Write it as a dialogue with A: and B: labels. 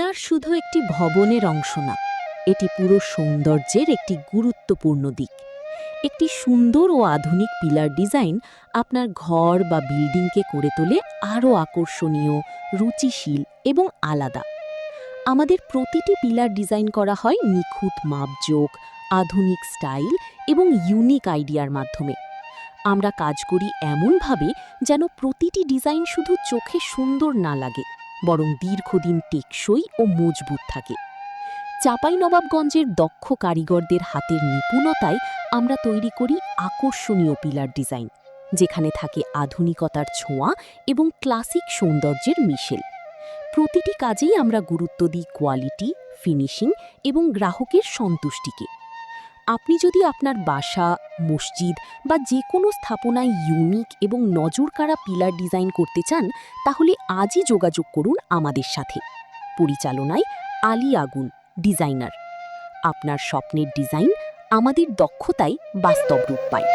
A: Pillar শুধু একটি ভবনের অংশ না, এটি পুরো সৌন্দর্যের একটি গুরুত্বপূর্ণ দিক। একটি সুন্দর ও আধুনিক পিলার ডিজাইন আপনার ঘর বা বিল্ডিংকে করে তোলে আরও আকর্ষণীয়, রুচিশীল এবং আলাদা। আমাদের প্রতিটি পিলার ডিজাইন করা হয় নিখুঁত মাপজোক, আধুনিক স্টাইল এবং ইউনিক আইডিয়ার মাধ্যমে। আমরা কাজ করি এমনভাবে যেন প্রতিটি ডিজাইন শুধু চোখে সুন্দর না লাগে, বরং দীর্ঘদিন টেকসই ও মজবুত থাকে। চাঁপাইনবাবগঞ্জের দক্ষ কারিগরদের হাতের নিপুণতায় আমরা তৈরি করি আকর্ষণীয় পিলার ডিজাইন, যেখানে থাকে আধুনিকতার ছোঁয়া এবং ক্লাসিক সৌন্দর্যের মিশেল। প্রতিটি কাজেই আমরা গুরুত্ব দিই কোয়ালিটি, ফিনিশিং এবং গ্রাহকের সন্তুষ্টিকে। আপনি যদি আপনার বাসা, মসজিদ বা যে কোনো স্থাপনায় ইউনিক এবং নজরকাড়া পিলার ডিজাইন করতে চান, তাহলে আজই যোগাযোগ করুন আমাদের সাথে। পরিচালনায় আলী আগুন, ডিজাইনার। আপনার স্বপ্নের ডিজাইন আমাদের দক্ষতায় বাস্তব রূপ পায়।